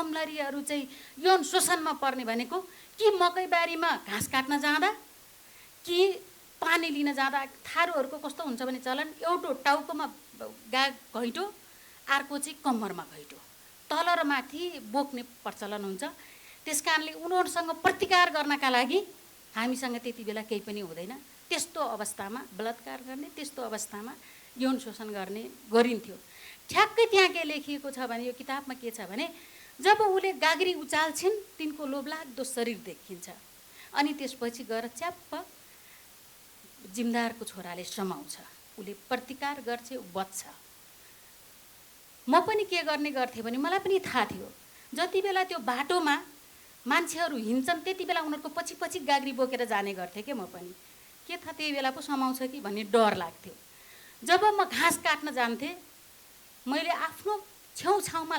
कमलरीहरू चाहिँ यौन शोषणमा पर्ने भनेको कि मकै बारीमा घाँस काट्न जाँदा कि पानी लिन जाँदा। थारूहरूको कस्तो हुन्छ भने चलन एउटा टाउकोमा घैँटो, अर्को चाहिँ कम्मरमा घैँटो, तल र माथि बोक्ने प्रचलन हुन्छ। त्यसकारणले उनीहरूसँग प्रतिकार गर्नका लागि हामीसँग त्यति बेला केही पनि हुँदैन। त्यस्तो अवस्थामा बलात्कार गर्ने, त्यस्तो अवस्थामा यौन शोषण गरिन्थ्यो। ठ्याक्कै त्यहाँ के लेखिएको छ भने यो किताबमा के छ भने जब उसले गाग्री उचाल्छिन् तिनको लोभलाग्दो शरीर देखिन्छ अनि त्यसपछि गएर च्याप्प जिम्दारको छोराले समाउँछ, उसले प्रतिकार गर्छ, ऊ बच्छ। म पनि के गर्ने गर्थेँ भने मलाई पनि थाहा थियो जति बेला त्यो बाटोमा मान्छेहरू हिँड्छन् त्यति बेला उनीहरूको पछि पछि गाग्री बोकेर जाने गर्थेँ के म पनि। के थाहा त्यही बेला पो समाउँछ कि भन्ने डर लाग्थ्यो। जब म घाँस काट्न जान्थेँ मैले आफ्नो छेउछाउमा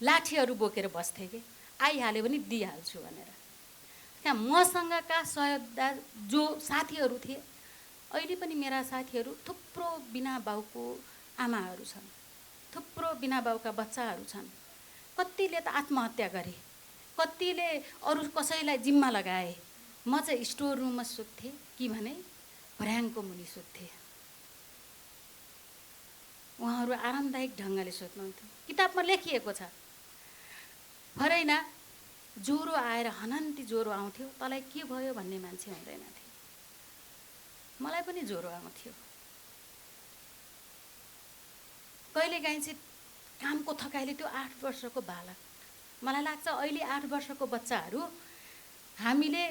लाठीहरू बोकेर बस्थेँ कि आइहाल्यो भने दिइहाल्छु भनेर। त्यहाँ मसँगका सहयोगदार जो साथीहरू थिए, अहिले पनि मेरा साथीहरू थुप्रो बिना बाउको आमाहरू छन्, थुप्रो बिना बाउका बच्चाहरू छन्। कतिले त आत्महत्या गरे, कतिले अरू कसैलाई जिम्मा लगाए। म चाहिँ स्टोर रुममा सुत्थेँ कि भने भर्याङको मुनि सुत्थेँ। उहाँहरू आरामदायक ढङ्गले सुत्नुहुन्थ्यो। किताबमा लेखिएको छ फरैना ज्वरो आएर हनन्ती ज्वरो आउँथ्यो, तँलाई के भयो भन्ने मान्छे हुँदैन थियो। मलाई पनि ज्वरो आउँथ्यो। कहिलेकाहीँ चाहिँ कामको थकाइले त्यो 8 वर्षको बालक, मलाई लाग्छ अहिले 8 वर्षको बच्चाहरू हामीले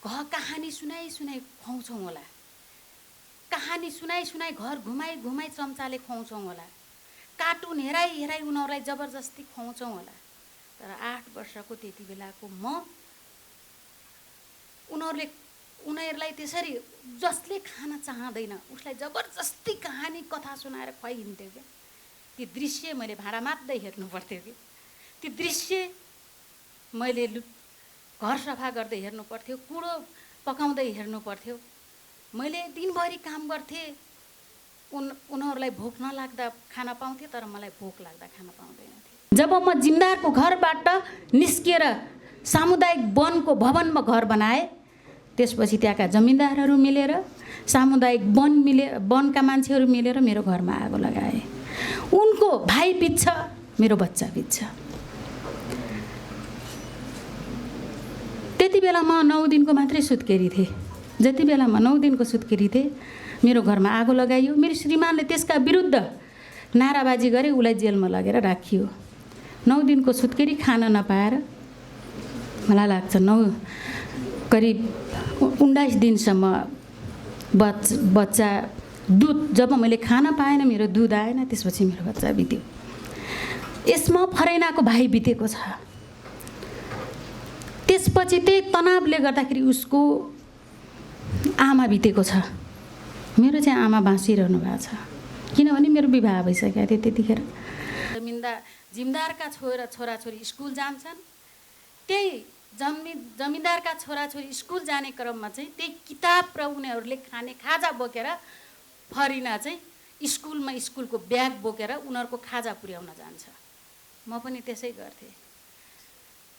कहानी सुनाइ खुवाउँछौँ होला, कहानी सुनाइ घर घुमाइ चम्चाले खुवाउँछौँ होला, कार्टुन हेराइ उनीहरूलाई जबरजस्ती खुवाउँछौँ होला। तर 8 वर्षको त्यति बेलाको म उनीहरूलाई त्यसरी जसले खान चाहँदैन उसलाई जबरजस्ती कहानी कथा सुनाएर खुवाइदिन्थ्यो क्या। ती दृश्य मैले भाँडा मात्दै हेर्नु पर्थ्यो कि ती दृश्य मैले घर सफा गर्दै हेर्नु पर्थ्यो, कुँडो पकाउँदै हेर्नु पर्थ्यो। मैले दिनभरि काम गर्थेँ, उनीहरूलाई भोक नलाग्दा खाना पाउँथेँ, तर मलाई भोक लाग्दा खाना पाउँदैन थिएँ। जब म जिम्दारको घरबाट निस्किएर सामुदायिक वनको भवनमा घर बनाएँ, त्यसपछि त्यहाँका जमिनदारहरू मिलेर सामुदायिक वनका मान्छेहरू मिलेर मेरो घरमा आगो लगाए। उनको भाइ बित्छ, मेरो बच्चा बित्छ। त्यति बेला म 9 दिनको मात्रै सुत्केरी थिएँ। जति बेला म 9 दिनको सुत्केरी थिएँ मेरो घरमा आगो लगाइयो। मेरो श्रीमानले त्यसका विरुद्ध नाराबाजी गरे, उसलाई जेलमा लगेर राखियो। 9 दिनको सुत्केरी खान नपाएर मलाई लाग्छ करिब 19 दिनसम्म बच्चा दुध, जब मैले खान पाएन मेरो दुध आएन, त्यसपछि मेरो बच्चा बित्यो। यसमा फरैनाको भाइ बितेको छ। त्यसपछि त्यही तनावले गर्दाखेरि उसको आमा बितेको छ। मेरो चाहिँ आमा बाँचिरहनु भएको छ, किनभने मेरो विवाह भइसकेको थियो त्यतिखेर। जिम्दारका छोराछोरी स्कुल जान्छन्, त्यही जमिनदारका छोराछोरी स्कुल जाने क्रममा चाहिँ त्यही किताब र उनीहरूले खाने खाजा बोकेर फरिना चाहिँ स्कुलको ब्याग बोकेर उनीहरूको खाजा पुर्याउन जान्छ। म पनि त्यसै गर्थेँ।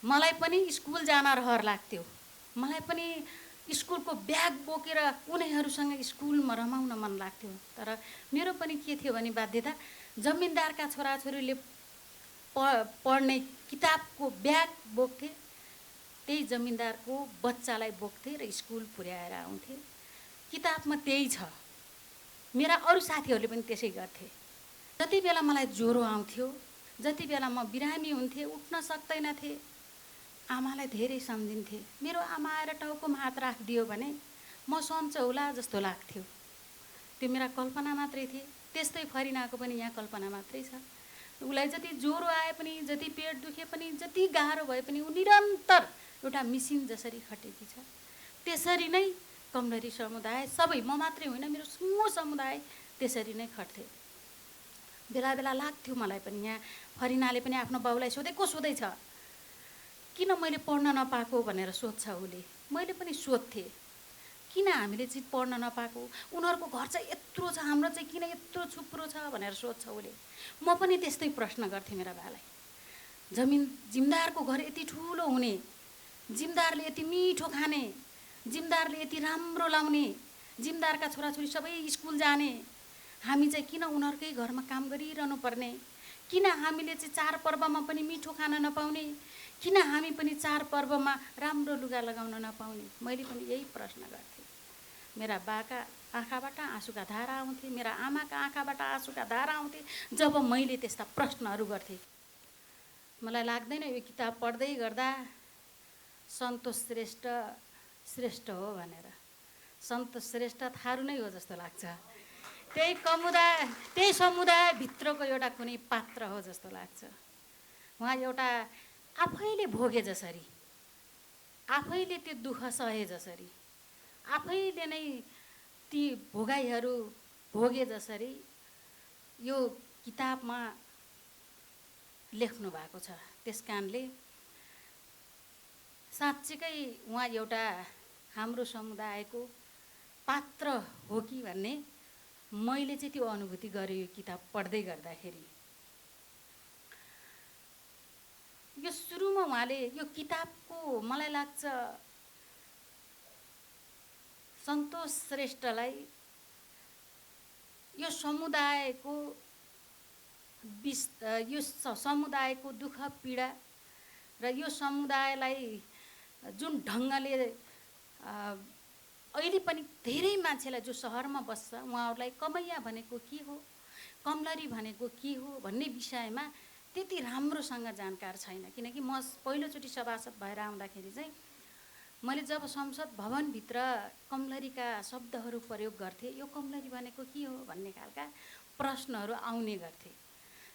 मलाई पनि स्कुल जान रहर लाग्थ्यो। मलाई पनि स्कुलको ब्याग बोकेर उनीहरूसँग स्कुलमा रमाउन मन लाग्थ्यो। तर मेरो पनि के थियो भने बाध्यता, जमिनदारका छोराछोरीले पढ्ने किताबको ब्याग बोक्थे, त्यही जमिनदारको बच्चालाई बोक्थे र स्कुल पुर्याएर आउँथे। किताबमा त्यही छ। मेरा अरू साथीहरूले पनि त्यसै गर्थे। जति बेला मलाई ज्वरो आउँथ्यो, जति बेला म बिरामी हुन्थेँ, उठ्न सक्दैनथेँ, आमालाई धेरै सम्झिन्थेँ। मेरो आमा आएर टाउकोमा हात राखिदियो भने म सन्च होला जस्तो लाग्थ्यो। त्यो मेरा कल्पना मात्रै थिए। त्यस्तै फरिनाको पनि यहाँ कल्पना मात्रै छ। उसलाई जति ज्वरो आए पनि, जति पेट दुखे पनि, जति गाह्रो भए पनि ऊ निरन्तर एउटा मिसिन जसरी खटेकी छ। त्यसरी नै कमलरी समुदाय, सबै, म मात्रै होइन, मेरो समूह समुदाय त्यसरी नै खट्थे। बेला बेला लाग्थ्यो मलाई पनि, यहाँ फरिनाले पनि आफ्नो बाउलाई सोधैछ किन मैले पढ्न नपाएको भनेर सोध्छ उसले। मैले पनि सोध्थेँ किन हामीले चाहिँ पढ्न नपाएको, उनीहरूको घर चाहिँ यत्रो छ, हाम्रो चाहिँ किन यत्रो छुप्रो छ भनेर सोध्छ उसले। म पनि त्यस्तै प्रश्न गर्थेँ मेरा बालाई। जिमदारको घर यति ठुलो हुने, जिमदारले यति मिठो खाने, जिमदारले यति राम्रो लाउने, जिमदारका छोराछोरी सबै स्कुल जाने, हामी चाहिँ किन उनीहरूकै घरमा काम गरिरहनु पर्ने? किन हामीले चाहिँ चाडपर्वमा पनि मिठो खान नपाउने? किन हामी पनि चाडपर्वमा राम्रो लुगा लगाउन नपाउने? मैले पनि यही प्रश्न गर्थेँ। मेरा बाका आँखाबाट आँसुका धारा आउँथे, मेरा आमाका आँखाबाट आँसुका धारा आउँथे जब मैले त्यस्ता प्रश्नहरू गर्थेँ। मलाई लाग्दैन यो किताब पढ्दै गर्दा सन्तोष श्रेष्ठ श्रेष्ठ हो भनेर। सन्तोष श्रेष्ठ थारू नै हो जस्तो लाग्छ। त्यही समुदायभित्रको एउटा कुनै पात्र हो जस्तो लाग्छ। उहाँ एउटा आफैले भोगे जसरी, आफैले त्यो दुःख सहे जसरी, आफैले नै ती भोगाइहरू भोगे जसरी यो किताबमा लेख्नु भएको छ। त्यस कारणले साँच्चीकै उहाँ एउटा हाम्रो समुदायको पात्र हो कि भन्ने मैले चाहिँ त्यो अनुभूति गरेँ यो किताब पढ्दै गर्दाखेरि। यो सुरुमा उहाँले यो किताबको मलाई लाग्छ सन्तोष श्रेष्ठलाई यो समुदायको दुःख पीडा र यो समुदायलाई जुन ढङ्गले अहिले पनि धेरै मान्छेलाई जो सहरमा बस्छ उहाँहरूलाई कमैया भनेको के हो, कमलरी भनेको के हो भन्ने विषयमा त्यति राम्रोसँग जानकार छैन। किनकि म पहिलोचोटि सभासद भएर आउँदाखेरि चाहिँ मैले जब संसद भवनभित्र कमलरीका शब्दहरू प्रयोग गर्थेँ, यो कमलरी भनेको के हो भन्ने खालका प्रश्नहरू आउने गर्थे।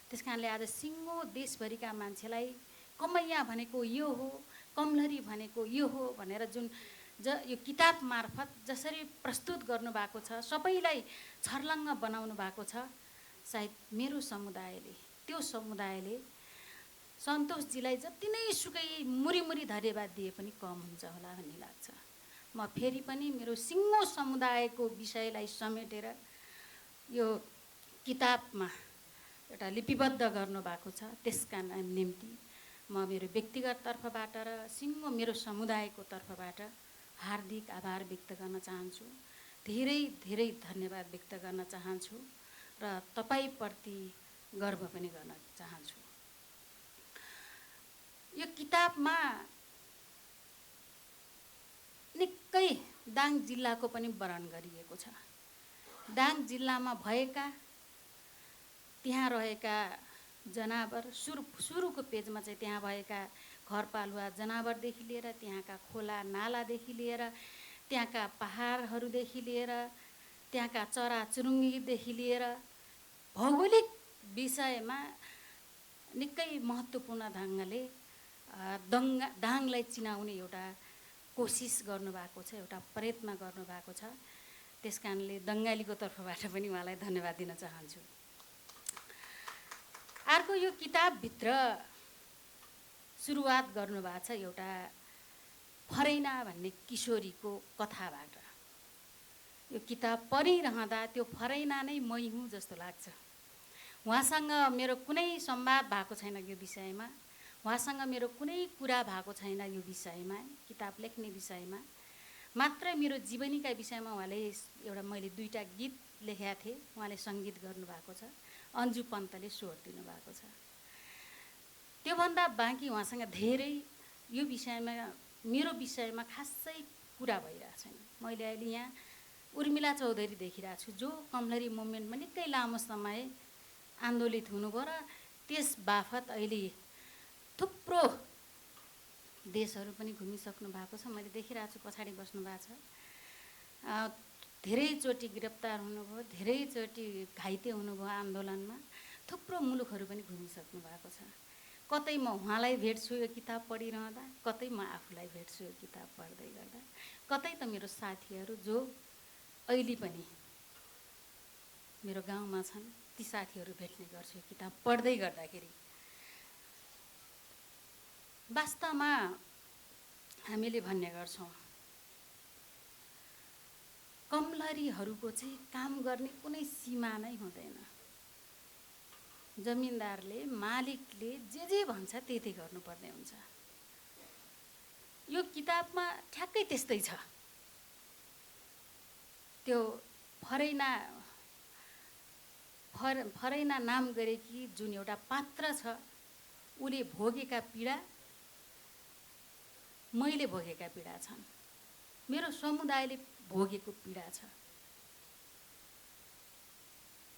त्यस कारणले आज सिङ्गो देशभरिका मान्छेलाई कमैया भनेको यो हो, कमलरी भनेको यो हो भनेर जुन यो किताब मार्फत जसरी प्रस्तुत गर्नुभएको छ, सबैलाई छर्लङ्ग बनाउनु भएको छ, सायद मेरो समुदायले, त्यो समुदायले सन्तोषजीलाई जति नै सुकै मुरी धन्यवाद दिए पनि कम हुन्छ होला भन्ने लाग्छ। म फेरि पनि मेरो सिङ्गो समुदायको विषयलाई समेटेर यो किताबमा एउटा लिपिबद्ध गर्नुभएको छ। त्यसका निम्ति म मेरो व्यक्तिगत तर्फबाट र सिङ्गो मेरो समुदायको तर्फबाट हार्दिक आभार व्यक्त गर्न चाहन्छु। धेरै धेरै धन्यवाद व्यक्त गर्न चाहन्छु र तपाईप्रति गर्व पनि गर्न चाहन्छु। यो किताबमा निकै दाङ जिल्लाको पनि वर्णन गरिएको छ। दाङ जिल्लामा भएका त्यहाँ रहेका जनावर सुरुको पेजमा चाहिँ त्यहाँ भएका घरपालुवा जनावरदेखि लिएर त्यहाँका खोला नालादेखि लिएर त्यहाँका पहाडहरूदेखि लिएर त्यहाँका चराचुरुङ्गीदेखि लिएर भौगोलिक विषयमा निकै महत्त्वपूर्ण ढङ्गले दाङलाई चिनाउने एउटा कोसिस गर्नुभएको छ, एउटा प्रयत्न गर्नुभएको छ। त्यस कारणले दङ्गालीको तर्फबाट पनि उहाँलाई धन्यवाद दिन चाहन्छु। अर्को यो किताबभित्र सुरुवात गर्नुभएको छ एउटा फरैना भन्ने किशोरीको कथाबाट। यो किताब पढिरहँदा त्यो फरैना नै मै हुँ जस्तो लाग्छ। उहाँसँग मेरो कुनै संवाद भएको छैन यो विषयमा, उहाँसँग मेरो कुनै कुरा भएको छैन यो विषयमा, किताब लेख्ने विषयमा। मात्र मेरो जीवनीका विषयमा उहाँले एउटा मैले 2टा गीत लेखेका थिएँ, उहाँले सङ्गीत गर्नुभएको छ, अन्जु पन्तले स्वर दिनुभएको छ। त्योभन्दा बाँकी उहाँसँग धेरै यो विषयमा मेरो विषयमा खासै कुरा भइरहेको छैन। मैले अहिले यहाँ उर्मिला चौधरी देखिरहेको छु जो कमलरी मुभमेन्टमा निकै लामो समय आन्दोलित हुनुभयो र त्यस बाफत अहिले थुप्रो देशहरू पनि घुमिसक्नु भएको छ। मैले देखिरहेको छु पछाडि बस्नु भएको छ। धेरैचोटि गिरफ्तार हुनुभयो, धेरैचोटि घाइते हुनुभयो आन्दोलनमा। थुप्रो मुलुकहरू पनि घुमिसक्नु भएको छ। कतै म उहाँलाई भेट्छु यो किताब पढिरहँदा, कतै म आफूलाई भेट्छु यो किताब पढ्दै गर्दा, कतै त मेरो साथीहरू जो अहिले पनि मेरो गाउँमा छन् ती साथीहरू भेट्ने गर्छु यो किताब पढ्दै गर्दाखेरि। वास्तवमा हामीले भन्ने गर्छौँ कमलरीहरूको चाहिँ काम गर्ने कुनै सीमा नै हुँदैन। जमिनदारले मालिकले जे भन्छ त्यति गर्नुपर्ने हुन्छ। यो किताबमा ठ्याक्कै त्यस्तै छ। त्यो फरैना नाम गरेकी जुन एउटा पात्र छ उले भोगेका पीडा मैले भोगेका पीडा छन्, मेरो समुदायले भोगेको पीडा छ।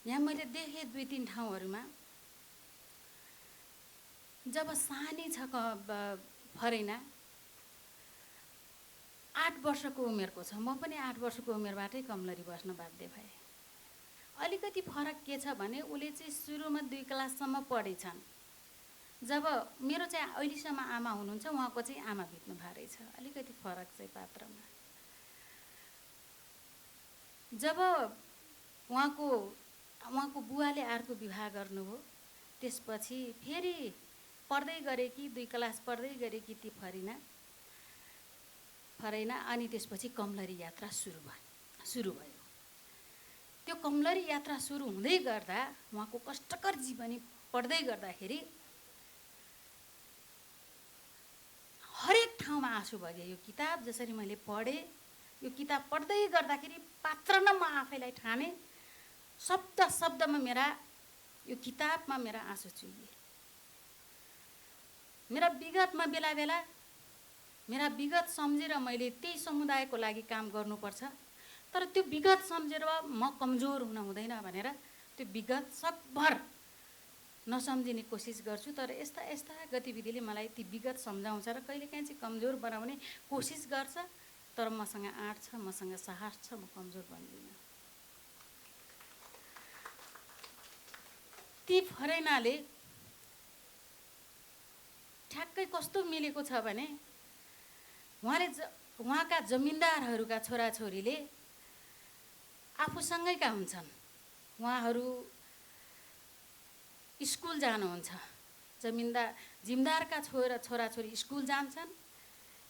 यहाँ मैले देखेँ 2-3 ठाउँहरूमा जब सानी छ फरैना 8 वर्षको उमेरको छ, म पनि 8 वर्षको उमेरबाटै कमलरी बस्न बाध्य भएँ। अलिकति फरक के छ भने उले चाहिँ सुरुमा 2 क्लाससम्म पढेछन्। जब मेरो चाहिँ अहिलेसम्म आमा हुनुहुन्छ, उहाँको चाहिँ आमा बित्नु भएको रहेछ। अलिकति फरक चाहिँ पात्रमा। जब उहाँको बुवाले अर्को विवाह गर्नुभयो, त्यसपछि फेरि पढ्दै गरेकी 2 क्लास पढ्दै गरेकी ती फरैना अनि त्यसपछि कमलरी यात्रा सुरु भयो। त्यो कमलरी यात्रा सुरु हुँदै गर्दा उहाँको कष्टकर जीवनी पढ्दै गर्दाखेरि हरेक ठाउँमा आँसु बग्यो। यो किताब जसरी मैले पढेँ, यो किताब पढ्दै गर्दाखेरि पात्र न म आफैलाई ठाने, शब्दमा यो किताबमा मेरा आँसु चुहिए। मेरा विगत सम्झेर मैले त्यही समुदायको लागि काम गर्नुपर्छ, तर त्यो विगत सम्झेर म कमजोर हुन हुँदैन भनेर त्यो विगत सकभर नसम्झिने कोसिस गर्छु। तर यस्ता गतिविधिले मलाई ती विगत सम्झाउँछ र कहिलेकाहीँ चाहिँ कमजोर बनाउने कोसिस गर्छ। तर मसँग आँट छ, मसँग साहस छ, म कमजोर बन्दिनँ। ती फरैनाले ठ्याक्कै कस्तो मिलेको छ भने उहाँका जमिनदारहरूका छोराछोरीले आफूसँगैका हुन्छन्। उहाँहरू स्कुल जानुहुन्छ, जिमदारका छोराछोरी स्कुल जान्छन्।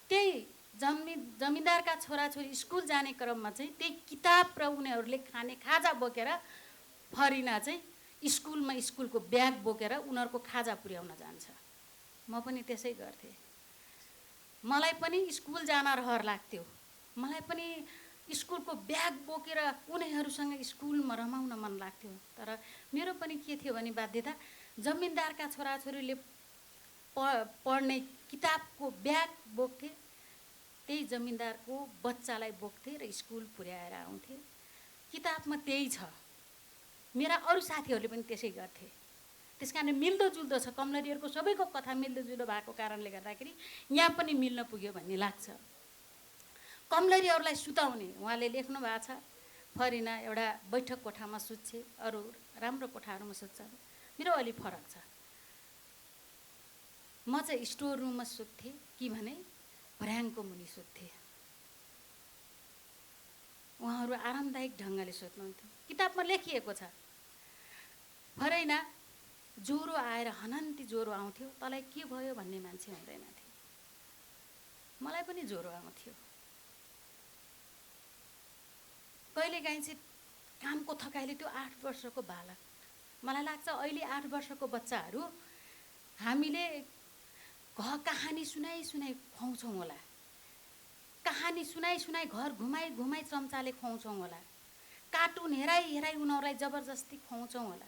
त्यही जमिनदारका छोराछोरी स्कुल जाने क्रममा चाहिँ त्यही किताब र उनीहरूले खाने खाजा बोकेर फरिना चाहिँ स्कुलको ब्याग बोकेर उनीहरूको खाजा पुर्याउन जान्छ। म पनि त्यसै गर्थेँ। मलाई पनि स्कुल जान रहर लाग्थ्यो। मलाई पनि स्कुलको ब्याग बोकेर उनीहरूसँग स्कुलमा रमाउन मन लाग्थ्यो। तर मेरो पनि के थियो भने बाध्यता, जमिनदारका छोराछोरीले पढ्ने किताबको ब्याग बोक्थे, त्यही जमिनदारको बच्चालाई बोक्थे र स्कुल पुर्याएर आउँथे। किताबमा त्यही छ। मेरा अरू साथीहरूले पनि त्यसै गर्थे। त्यस कारण मिल्दोजुल्दो छ। कमलरीहरूको सबैको कथा मिल्दोजुल्दो भएको कारणले गर्दाखेरि यहाँ पनि मिल्न पुग्यो भन्ने लाग्छ। कमलरीहरूलाई सुताउने उहाँले लेख्नु भएको छ। फरिना एउटा बैठक कोठामा सुत्छे, अरू राम्रो कोठाहरूमा सुत्छन्। मेरो अलि फरक छ। म चाहिँ स्टोर रुममा सुत्थेँ कि भने भर्याङको मुनि सुत्थेँ। उहाँहरू आरामदायक ढङ्गले सुत्नुहुन्थ्यो। किताबमा लेखिएको छ, फरैना ज्वरो आएर हनन्ती ज्वरो आउँथ्यो, तँलाई के भयो भन्ने मान्छे हुँदैनथ्यो। मलाई पनि ज्वरो आउँथ्यो। कहिलेकाहीँ चाहिँ कामको थकाइले त्यो 8 वर्षको बालक, मलाई लाग्छ अहिले 8 वर्षको बच्चाहरू हामीले कहानी सुनाइ खुवाउँछौँ होला, कहानी सुनाइ घर घुमाइ चम्चाले खुवाउँछौँ होला, कार्टुन हेराइ उनीहरूलाई जबरजस्ती खुवाउँछौँ होला।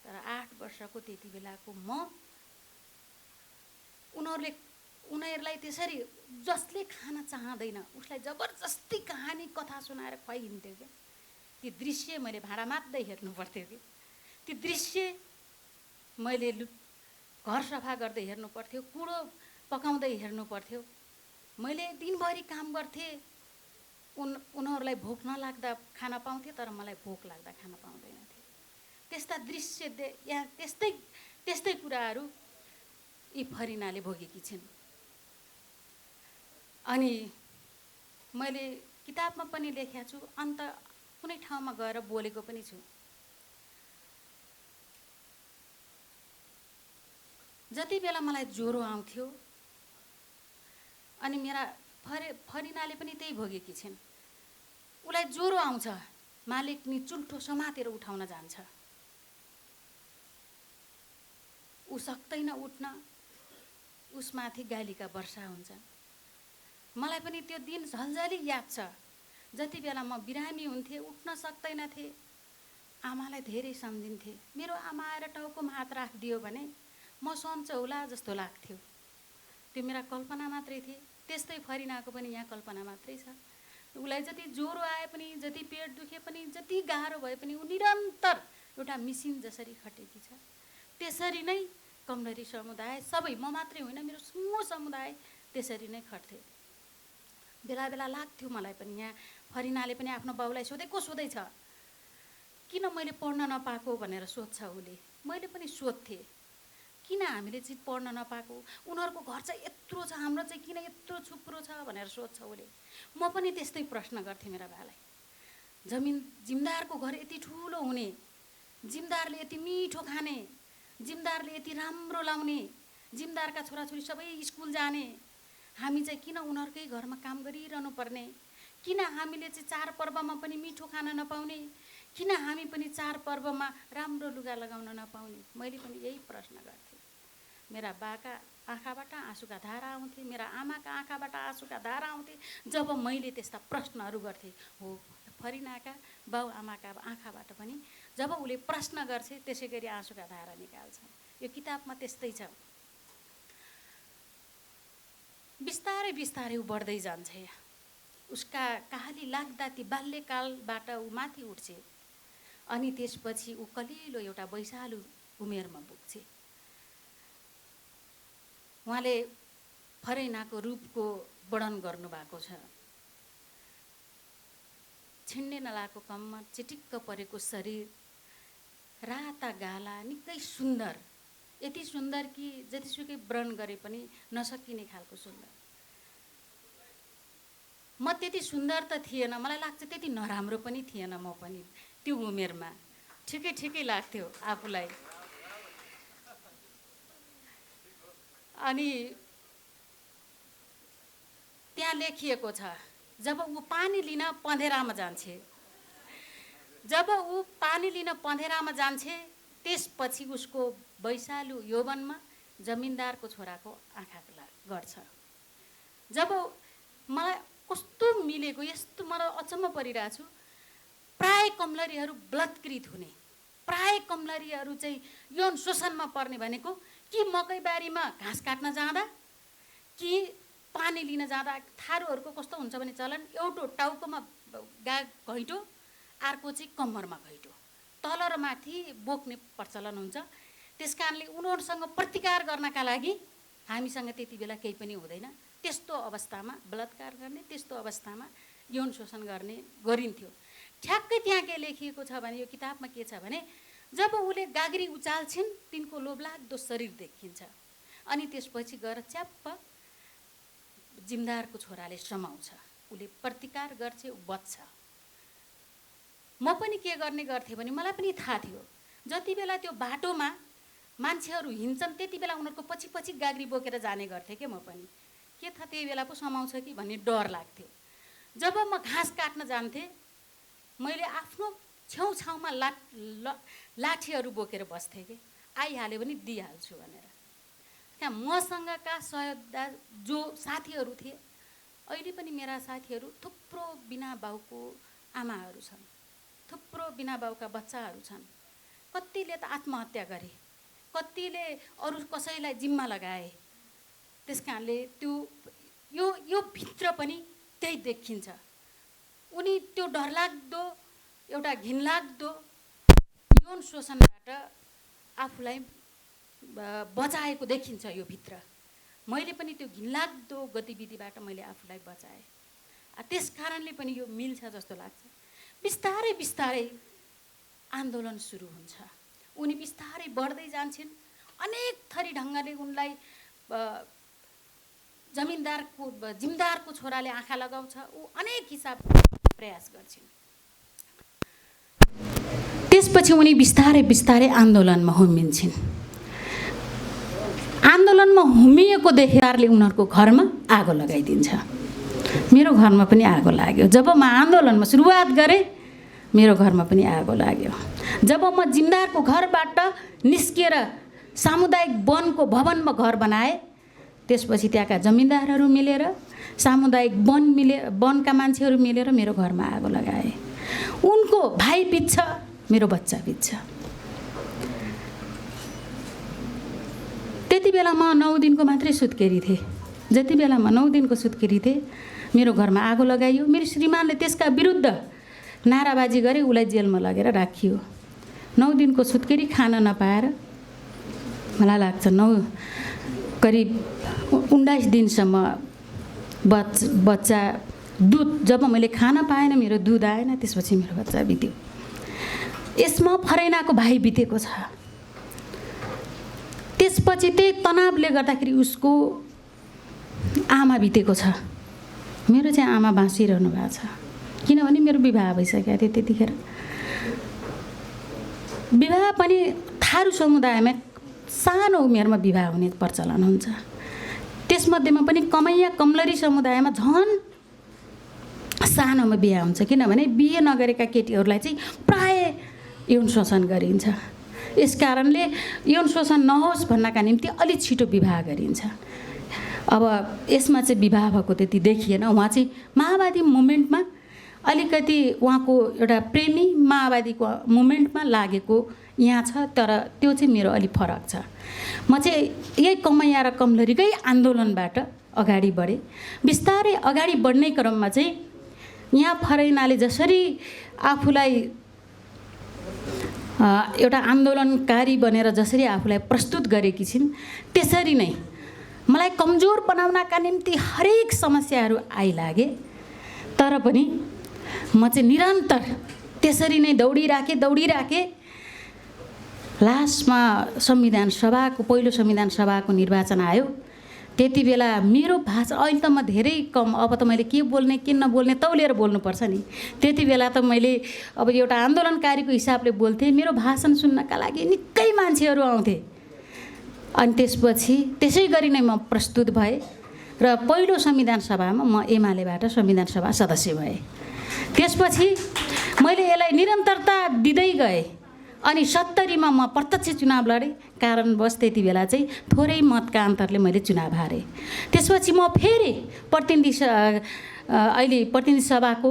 तर 8 वर्षको त्यति बेलाको म उनीहरूलाई त्यसरी जसले खान चाहँदैन उसलाई जबरजस्ती कहानी कथा सुनाएर खुवाइदिन्थ्यो क्या। ती दृश्य मैले भाँडा मात्दै हेर्नु पर्थ्यो कि ती दृश्य मैले घर सफा गर्दै हेर्नु पर्थ्यो, कुडो पकाउँदै हेर्नु पर्थ्यो। मैले दिनभरि काम गर्थेँ, उनीहरूलाई भोक नलाग्दा खान पाउँथेँ, तर मलाई भोक लाग्दा खान पाउँदैनथेँ। त्यस्ता दृश्य यहाँ त्यस्तै कुराहरू यी फरिनाले भोगेकी छिन्। अनि मैले किताबमा पनि लेखेको छु, अन्त कुनै ठाउँमा गएर बोलेको पनि छु। जति बेला मलाई ज्वरो आउँथ्यो, अनि मेरा फरिनाले पनि त्यही भोगेकी छिन्। उसलाई ज्वरो आउँछ, मालिक नि चुल्ठो समातेर उठाउन जान्छ। ऊ सक्दैन उठ्न, उसमाथि गालीका वर्षा हुन्छन्। मलाई पनि त्यो दिन झल्झली याद छ। जति बेला म बिरामी हुन्थेँ, उठ्न सक्दैनथेँ, आमालाई धेरै सम्झिन्थेँ। मेरो आमा आएर टाउकोमा हात राखिदियो भने म सन्चो होला जस्तो लाग्थ्यो। त्यो मेरा कल्पना मात्रै थिए। त्यस्तै फरिनाको पनि यहाँ कल्पना मात्रै छ। उसलाई जति ज्वरो आए पनि, जति पेट दुखे पनि, जति गाह्रो भए पनि ऊ निरन्तर एउटा मिसिन जसरी खटेकी छ। त्यसरी नै कमलरी समुदाय, सबै, म मात्रै होइन, मेरो समूह समुदाय त्यसरी नै खट्थे। बेला बेला लाग्थ्यो मलाई पनि, यहाँ फरिनाले पनि आफ्नो बाउलाई सोधेको सोधैछ, किन मैले पढ्न नपाएको भनेर सोध्छ उसले। मैले पनि सोध्थेँ, किन हामीले चाहिँ पढ्न नपाएको, उनीहरूको घर चाहिँ यत्रो छ, हाम्रो चाहिँ किन यत्रो छुप्रो छ भनेर सोध्छ उसले। म पनि त्यस्तै प्रश्न गर्थेँ मेरा बालाई। जिमदारको घर यति ठुलो हुने, जिमदारले यति मिठो खाने, जिमदारले यति राम्रो लाउने, जिमदारका छोराछोरी सबै स्कुल जाने, हामी चाहिँ किन उनीहरूकै घरमा काम गरिरहनु पर्ने, किन हामीले चाहिँ चाडपर्वमा पनि मिठो खान नपाउने, किन हामी पनि चाडपर्वमा राम्रो लुगा लगाउन नपाउने। मैले पनि यही प्रश्न गर्थेँ। मेरा बाका आँखाबाट आँसुका धारा आउँथे, मेरा आमाका आँखाबाट आँसुका धारा आउँथे जब मैले त्यस्ता प्रश्नहरू गर्थेँ। हो, फरिनाका बाउ आमाका आँखाबाट पनि जब उसले प्रश्न गर्छे त्यसै गरी आँसुका धारा निकाल्छ। यो किताबमा त्यस्तै छ। बिस्तारै बिस्तारै ऊ बढ्दै जान्छ। उसका कहाली लाग्दा ती बाल्यकालबाट ऊ माथि उठ्छे अनि त्यसपछि ऊ कलिलो एउटा वैशालु उमेरमा पुग्छे। उहाँले फरिनाको रूपको वर्णन गर्नुभएको छ। छिन्ने नलाको कम्मर, चिटिक्क परेको शरीर, राता गाला, निकै सुन्दर, यति सुन्दर कि जतिसुकै वर्णन गरे पनि नसकिने खालको सुन्दर। म त्यति सुन्दर त थिएन, मलाई लाग्छ त्यति नराम्रो पनि थिएन। म पनि त्यो उमेरमा ठिकै ठिकै लाग्थ्यो आफूलाई। अनि त्यहाँ लेखिएको छ, जब ऊ पानी लिन पँधेरामा जान्छे, जब ऊ पानी लिन पँधेरामा जान्छे त्यसपछि उसको वैशालु यौवनमा जमिनदारको छोराको आँखा गर्छ। जब मलाई कस्तो मिलेको, यस्तो मलाई अचम्म परिरहेको छु, प्राय कमलरीहरू बलात्कृत हुने, प्राय कमलरीहरू चाहिँ यौन शोषणमा पर्ने भनेको कि मकैबारीमा घाँस काट्न जाँदा कि पानी लिन जाँदा। थारूहरूको कस्तो हुन्छ भने चलन, एउटा टाउकोमा घैँटो, अर्को चाहिँ कम्मरमा घैँटो, तल र माथि बोक्ने प्रचलन हुन्छ। त्यस कारणले उनीहरूसँग प्रतिकार गर्नका लागि हामीसँग त्यति बेला केही पनि हुँदैन। त्यस्तो अवस्थामा बलात्कार गर्ने, त्यस्तो अवस्थामा यौन शोषण गरिन्थ्यो। ठ्याक्कै त्यहाँ के लेखिएको छ भने, यो किताबमा के छ भने, जब उसले गाग्री उचाल्छिन् तिनको लोभलाग्दो शरीर देखिन्छ अनि त्यसपछि गएर च्याप्प जिमदारको छोराले समाउँछ, उसले प्रतिकार गर्छ, ऊ बच्छ। म पनि के गर्ने गर्थेँ भने मलाई पनि थाहा थियो, जति बेला त्यो बाटोमा मान्छेहरू हिँड्छन् त्यति बेला उनीहरूको पछि पछि गाग्री बोकेर जाने गर्थेँ के म पनि। के थाहा त्यही बेला पो समाउँछ कि भन्ने डर लाग्थ्यो। जब म घाँस काट्न जान्थेँ मैले आफ्नो छेउछाउमा लाठीहरू बोकेर बस्थेँ कि आइहाल्यो भने दिइहाल्छु भनेर। त्यहाँ मसँगका सहयोगदार जो साथीहरू थिए, अहिले पनि मेरा साथीहरू थुप्रो बिना बाउको आमाहरू छन्, थुप्रो बिना बाउका बच्चाहरू छन्। कतिले त आत्महत्या गरे, कतिले अरू कसैलाई जिम्मा लगाए। त्यस कारणले यो भित्र पनि त्यही देखिन्छ। उनी त्यो डरलाग्दो, एउटा घिनलाग्दो यौन शोषणबाट आफूलाई बचाएको देखिन्छ यो भित्र। मैले पनि त्यो घिनलाग्दो गतिविधिबाट मैले आफूलाई बचाएँ। त्यस कारणले पनि यो मिल्छ जस्तो लाग्छ। बिस्तारै बिस्तारै आन्दोलन सुरु हुन्छ, उनी बिस्तारै बढ्दै जान्छन्। अनेक थरी ढङ्गले उनलाई जिमदारको छोराले आँखा लगाउँछ, ऊ अनेक हिसाबले प्रयास गर्छिन्। त्यसपछि उनी बिस्तारै बिस्तारै आन्दोलनमा हुम्मिन्छन्। आन्दोलनमा हुम्मिएको देखेरले उनीहरूको घरमा आगो लगाइदिन्छ। मेरो घरमा पनि आगो लाग्यो। जब म आन्दोलनमा सुरुवात गरेँ मेरो घरमा पनि आगो लाग्यो। जब म जिमदारको घरबाट निस्किएर सामुदायिक वनको भवनमा घर बनाए। त्यसपछि त्यहाँका जमिनदारहरू मिलेर सामुदायिक वनका मान्छेहरू मिलेर मेरो घरमा आगो लगाए। उनको भाइ बित्छ, मेरो बच्चा बित्छ। त्यति बेला म 9 दिनको मात्रै सुत्केरी थिएँ। जति बेला म 9 दिनको सुत्केरी थिएँ, मेरो घरमा आगो लगाइयो। मेरो श्रीमानले त्यसका विरुद्ध नाराबाजी गरे, उसलाई जेलमा लगेर राखियो। 9 दिनको सुत्केरी खान नपाएर मलाई लाग्छ करिब 19 दिनसम्म बच्चा दुध जब मैले खान पाएन, मेरो दुध आएन, त्यसपछि मेरो बच्चा बित्यो। यसमा फरैनाको भाइ बितेको छ। त्यसपछि त्यही तनावले गर्दाखेरि उसको आमा बितेको छ। मेरो चाहिँ आमा बाँचिरहनु भएको छ, किनभने मेरो विवाह भइसकेको थियो त्यतिखेर। विवाह पनि थारू समुदायमा सानो उमेरमा विवाह हुने प्रचलन हुन्छ। त्यसमध्येमा पनि कमैया कमलरी समुदायमा झन् सानोमा बिहा हुन्छ, किनभने बिहे नगरेका केटीहरूलाई चाहिँ प्राय यौन शोषण गरिन्छ। यस कारणले यौन शोषण नहोस् भन्नका निम्ति अलिक छिटो विवाह गरिन्छ। अब यसमा चाहिँ विवाह भएको त्यति देखिएन। उहाँ चाहिँ माओवादी मुभमेन्टमा अलिकति उहाँको एउटा प्रेमी माओवादीको मुभमेन्टमा लागेको यहाँ छ, तर त्यो चाहिँ मेरो अलिक फरक छ। म चाहिँ यही कमैया र कमलरीकै आन्दोलनबाट अगाडि बढेँ। बिस्तारै अगाडि बढ्ने क्रममा चाहिँ यहाँ फरैनाले जसरी आफूलाई एउटा आन्दोलनकारी बनेर जसरी आफूलाई प्रस्तुत गरेकी छिन्, त्यसरी नै मलाई कमजोर बनाउनका निम्ति हरेक समस्याहरू आइलागे। तर पनि म चाहिँ निरन्तर त्यसरी नै दौडिराखेँ। लास्टमा पहिलो संविधान सभाको निर्वाचन आयो। त्यति बेला मेरो भाषा, अहिले त म धेरै कम, अब त मैले के बोल्ने के नबोल्ने तौलेर बोल्नुपर्छ नि। त्यति बेला त मैले अब एउटा आन्दोलनकारीको हिसाबले बोल्थेँ। मेरो भाषण सुन्नका लागि निकै मान्छेहरू आउँथे। अनि त्यसपछि त्यसै गरी नै म प्रस्तुत भएँ र पहिलो संविधान सभामा म एमालेबाट संविधान सभा सदस्य भएँ। त्यसपछि मैले यसलाई निरन्तरता दिँदै गएँ। अनि 70मा म प्रत्यक्ष चुनाव लडेँ। कारणवश त्यति बेला चाहिँ थोरै मतका अन्तरले मैले चुनाव हारेँ। त्यसपछि म फेरि अहिले प्रतिनिधि सभाको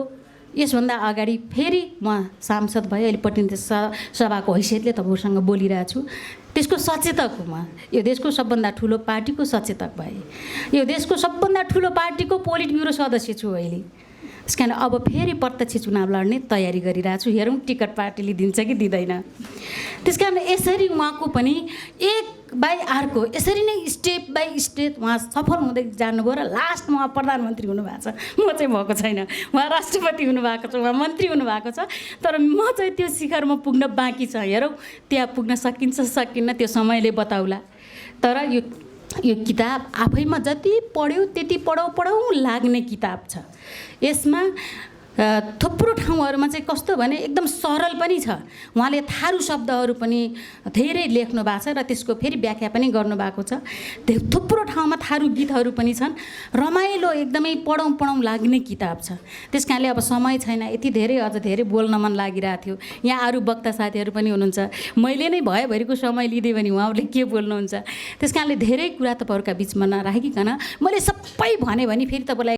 यसभन्दा अगाडि फेरि म सांसद भएँ। अहिले प्रतिनिधि सभाको हैसियतले तपाईँहरूसँग बोलिरहेको छु। त्यसको सचेतक हुँ म। यो देशको सबभन्दा ठुलो पार्टीको सचेतक भएँ। यो देशको सबभन्दा ठुलो पार्टीको पोलिट ब्युरो सदस्य छु अहिले। त्यस कारण अब फेरि प्रत्यक्ष चुनाव लड्ने तयारी गरिरहेको छु। हेरौँ टिकट पार्टीले दिन्छ कि दिँदैन। त्यस कारण यसरी उहाँको पनि एक बाई अर्को यसरी नै स्टेप बाई स्टेप उहाँ सफल हुँदै जानुभयो र लास्टमा उहाँ प्रधानमन्त्री हुनुभएको छ। म चाहिँ भएको छैन। उहाँ राष्ट्रपति हुनुभएको छ, उहाँ मन्त्री हुनुभएको छ। तर म चाहिँ त्यो शिखरमा पुग्न बाँकी छ। हेरौँ त्यहाँ पुग्न सकिन्छ सकिन्न, त्यो समयले बताउला। तर यो किताब आफैमा जति पढ्यो त्यति पढौँ लाग्ने किताब छ। यसमा थुप्रो ठाउँहरूमा चाहिँ कस्तो भने एकदम सरल पनि छ। उहाँले थारू शब्दहरू पनि धेरै लेख्नु भएको छ र त्यसको फेरि व्याख्या पनि गर्नुभएको छ। थुप्रो ठाउँमा थारू गीतहरू पनि छन्। रमाइलो एकदमै पढौँ लाग्ने किताब छ। त्यस कारणले अब समय छैन, यति धेरै अझ धेरै बोल्न मन लागिरहेको थियो। यहाँ अरू वक्ता साथीहरू पनि हुनुहुन्छ। मैले नै भएभरिको समय लिँदै भने उहाँहरूले के बोल्नुहुन्छ। त्यस कारणले धेरै कुरा तपाईँहरूका बिचमा नराखिकन मैले सबै भने फेरि तपाईँलाई